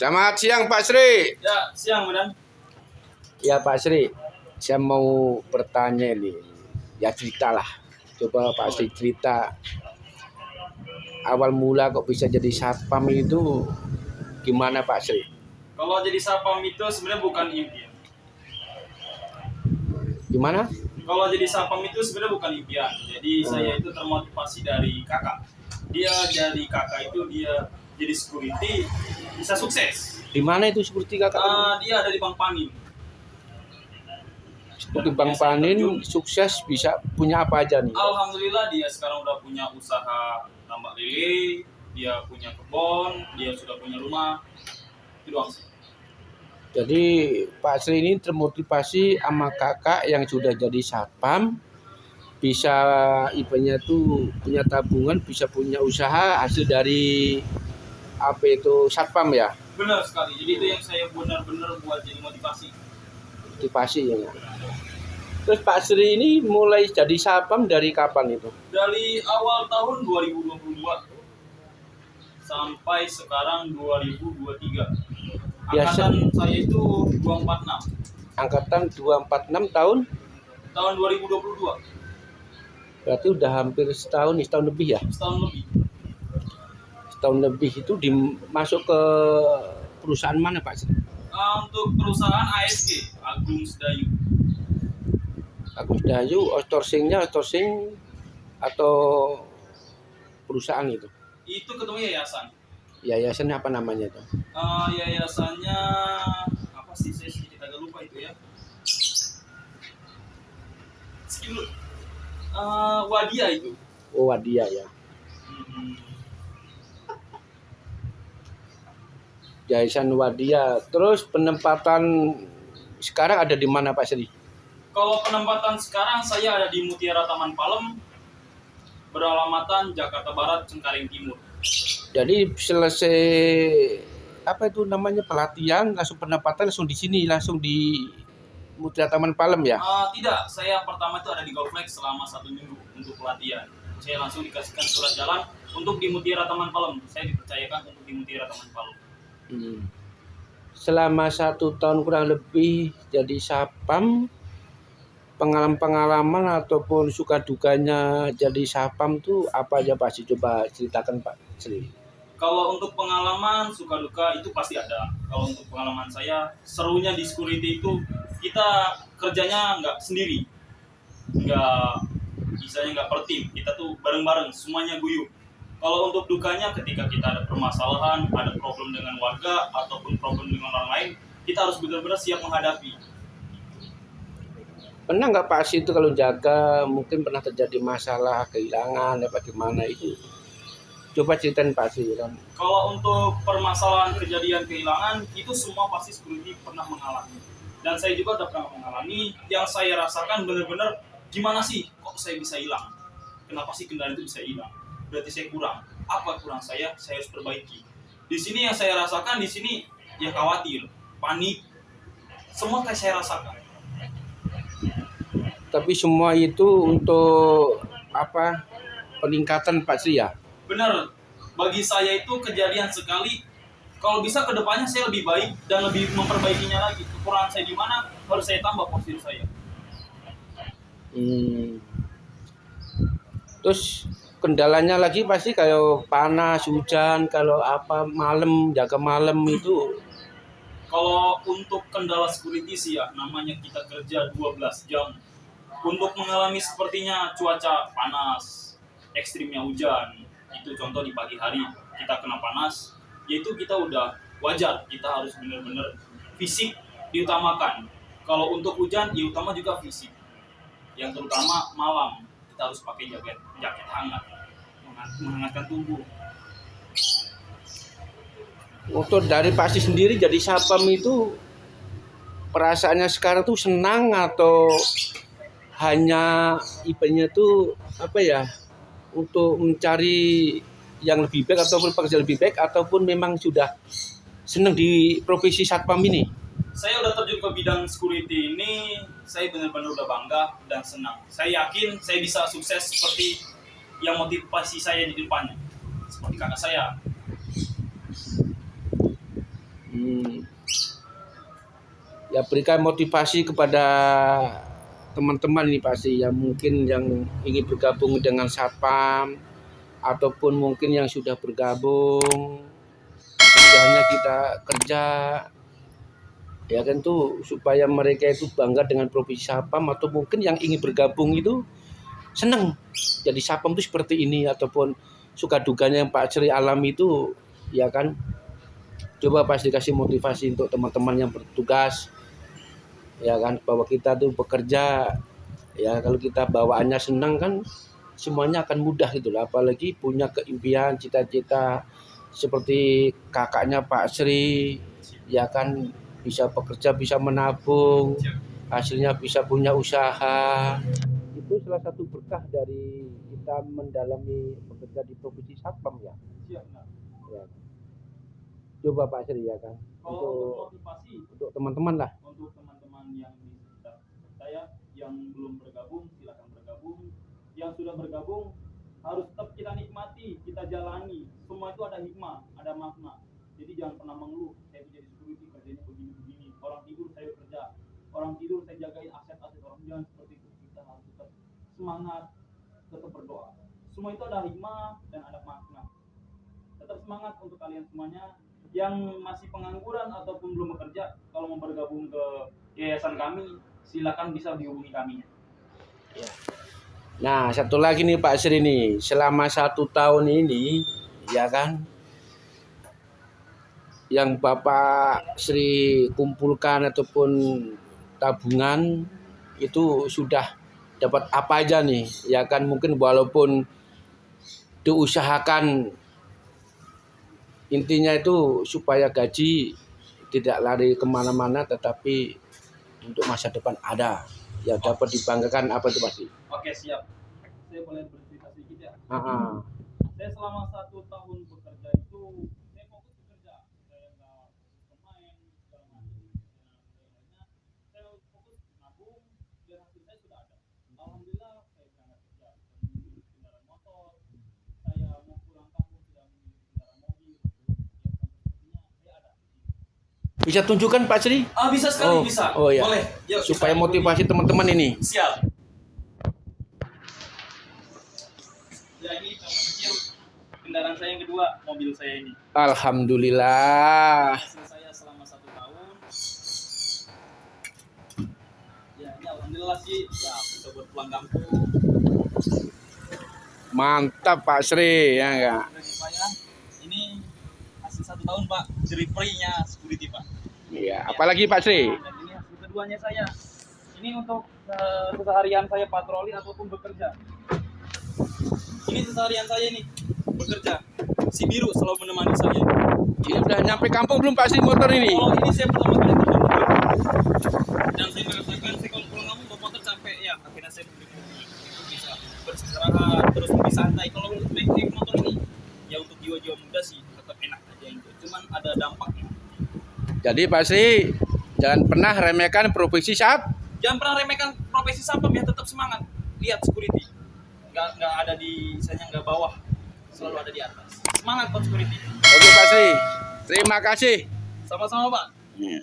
Selamat siang Pak Sri. Ya, siang, Madam. Ya Pak Sri, saya mau bertanya nih. Ya ceritalah. Coba Pak Sri cerita awal mula kok bisa jadi satpam itu gimana Pak Sri? Kalau jadi satpam itu sebenarnya bukan impian. Gimana? Kalau jadi satpam itu sebenarnya bukan impian. Jadi saya itu termotivasi dari kakak. Dia dari kakak itu dia jadi security bisa sukses. Di mana itu seperti kakak? Dia ada di Bang Panin. Seperti Bang Panin sukses bisa punya apa aja nih? Alhamdulillah dia sekarang udah punya usaha tambak lele, dia punya kebun, dia sudah punya rumah. Itu doang sih. Jadi Pak Sri ini termotivasi sama kakak yang sudah jadi satpam, bisa ibaratnya tuh punya tabungan, bisa punya usaha hasil dari apa itu satpam ya? Benar sekali. Jadi itu yang saya benar-benar buat jadi motivasi. Motivasi ya. Terus Pak Sri ini mulai jadi satpam dari kapan itu? Dari awal tahun 2022 sampai sekarang 2023. Biasa. Angkatan saya itu 246. Angkatan 246 tahun? Tahun 2022. Berarti udah hampir setahun lebih ya? Setahun lebih. Setahun lebih itu masuk ke perusahaan mana Pak Sri? Untuk perusahaan ASG, Agung Sedayu. Agus Dayu, outsourcing atau perusahaan itu? Itu ketemu yayasan. Yayasan apa namanya itu? Yayasannya apa sih, saya sedikit agak lupa itu ya. Wadia itu. Oh Wadia ya. Yayasan Wadia. Terus penempatan sekarang ada di mana Pak Sri? Kalau penempatan sekarang saya ada di Mutiara Taman Palem, beralamatan Jakarta Barat, Cengkareng Timur. Jadi selesai apa itu namanya pelatihan, langsung penempatan langsung di sini, langsung di Mutiara Taman Palem ya? Tidak, saya pertama itu ada di Golflex selama 1 minggu untuk pelatihan. Saya langsung dikasihkan surat jalan untuk di Mutiara Taman Palem. Saya dipercayakan untuk di Mutiara Taman Palem. Selama 1 tahun kurang lebih jadi satpam, pengalaman ataupun suka dukanya jadi satpam tuh apa aja Pak Sri? Coba ceritakan Pak Sri. Kalau untuk pengalaman suka duka itu pasti ada. Kalau untuk pengalaman saya, serunya di security itu kita kerjanya nggak sendiri, nggak per tim. Kita tuh bareng-bareng, semuanya guyup. Kalau untuk dukanya ketika kita ada permasalahan, ada problem dengan warga ataupun problem dengan orang lain, kita harus benar-benar siap menghadapi. Pernah nggak Pak Sri itu kalau jaga mungkin pernah terjadi masalah kehilangan apa gimana itu? Coba ceritain Pak Sri kan. Kalau untuk permasalahan kejadian kehilangan itu semua pasti security pernah mengalami. Dan saya juga udah pernah mengalami. Yang saya rasakan benar-benar gimana sih kok saya bisa hilang? Kenapa sih kendaraan itu bisa hilang? Berarti saya kurang. Apa kurang saya? Saya harus perbaiki. Di sini yang saya rasakan di sini ya khawatir, panik. Semua kayak saya rasakan. Tapi semua itu untuk apa? Peningkatan Pak Sri ya? Benar, bagi saya itu kejadian sekali. Kalau bisa kedepannya saya lebih baik dan lebih memperbaikinya lagi. Kekurangan saya di mana harus saya tambah posisi saya. Terus kendalanya lagi pasti kalau panas, hujan, kalau apa malam, jaga malam itu. Kalau untuk kendala security sih ya, namanya kita kerja 12 jam. Untuk mengalami sepertinya cuaca panas, ekstrimnya hujan, itu contoh di pagi hari kita kena panas, yaitu kita udah wajar, kita harus benar-benar fisik diutamakan. Kalau untuk hujan, ya utama juga fisik. Yang terutama malam, kita harus pakai jaket hangat, menghangatkan tubuh. Untuk dari Pak Sri sendiri jadi satpam itu perasaannya sekarang tuh senang atau hanya ibaratnya tuh apa ya, untuk mencari yang lebih baik ataupun pekerjaan lebih baik ataupun memang sudah senang di profesi satpam ini? Saya udah terjun ke bidang security ini, saya benar-benar udah bangga dan senang. Saya yakin saya bisa sukses seperti yang motivasi saya di depannya, seperti kakak saya. ya berikan motivasi kepada teman-teman ini pasti yang mungkin yang ingin bergabung dengan Satpam ataupun mungkin yang sudah bergabung, sudahnya kita kerja ya kan tuh supaya mereka itu bangga dengan profesi Satpam atau mungkin yang ingin bergabung itu senang jadi Satpam itu seperti ini ataupun suka duganya yang Pak Sri alami itu ya kan. Coba pasti kasih motivasi untuk teman-teman yang bertugas ya kan bahwa kita tuh bekerja ya kalau kita bawaannya senang kan semuanya akan mudah gitu lah, apalagi punya keimpian cita-cita seperti kakaknya Pak Sri ya kan bisa bekerja bisa menabung hasilnya bisa punya usaha, itu salah satu berkah dari kita mendalami bekerja di profesi Satpam ya. Siap, nah. Ya. Coba Pak Sri ya kan Kalau untuk motivasi untuk teman-teman lah. untuk teman-teman yang di sekitar saya yang belum bergabung silakan bergabung, yang sudah bergabung harus tetap kita nikmati, kita jalani, semua itu ada hikmah, ada makna. Jadi jangan pernah mengeluh, saya jadi security kerjanya begini-begini, orang tidur saya kerja, orang tidur saya jagain aset-aset orang, jangan seperti itu. Kita harus tetap semangat, tetap berdoa, semua itu ada hikmah dan ada makna. Tetap semangat untuk kalian semuanya yang masih pengangguran ataupun belum bekerja, kalau mau bergabung ke yayasan kami silakan bisa dihubungi kami. Nah satu lagi nih Pak Sri nih, selama 1 tahun ini ya kan yang Bapak Sri kumpulkan ataupun tabungan itu sudah dapat apa aja nih ya kan, mungkin walaupun diusahakan intinya itu supaya gaji tidak lari kemana-mana tetapi untuk masa depan ada yang dapat dibanggakan apa itu pasti. Oke, siap. Saya boleh bercerita sedikit ya. Ah. Saya selama 1 tahun bekerja itu saya fokus bekerja, saya nggak pemain segala macam lainnya. Saya fokus nabung dan hasil saya sudah ada. Alhamdulillah saya berangkat kerja, sudah memiliki kendaraan motor, saya mau pulang kampung sudah memiliki kendaraan mobil. Ya sepertinya saya ada. Bisa tunjukkan Pak Sri? Bisa sekali, bisa. Oh ya. Boleh. Yuk, supaya kita motivasi teman-teman ini. siap. Ya ini contoh kecil kendaraan saya yang kedua, mobil saya ini. Alhamdulillah. Hasil saya selama 1 tahun. Ya ini alhamdulillah sih, ya bisa buat pulang kampung. Mantap Pak Sri ya enggak? Bagi saya ini hasil 1 tahun Pak, ciri free-nya security Pak. Iya, apalagi Pak Sri? Dan ini hasil keduanya saya. Ini untuk keseharian saya patroli ataupun bekerja. Ini keseharian saya nih bekerja. Si biru selalu menemani saya. Ini udah nyampe kampung belum Pak Sri motor ini? Oh ini saya pertama kali terbang dan saya merasakan saya kalau pulang kampung bawa motor capek ya, akhirnya saya beli mobil untuk bisa beristirahat terus lebih santai. Kalau naik motor ini ya untuk jiwa-jiwa muda sih tetap enak aja itu, cuman ada dampaknya. Jadi Pak Sri jangan pernah remehkan profesi Jangan pernah remehkan profesi Satpam ya, tetap semangat. Lihat security nggak ada di misalnya nggak bawah, selalu ada di atas. Semangat Pak security. Oke Pak Sri, terima kasih. Sama-sama Pak. Ya.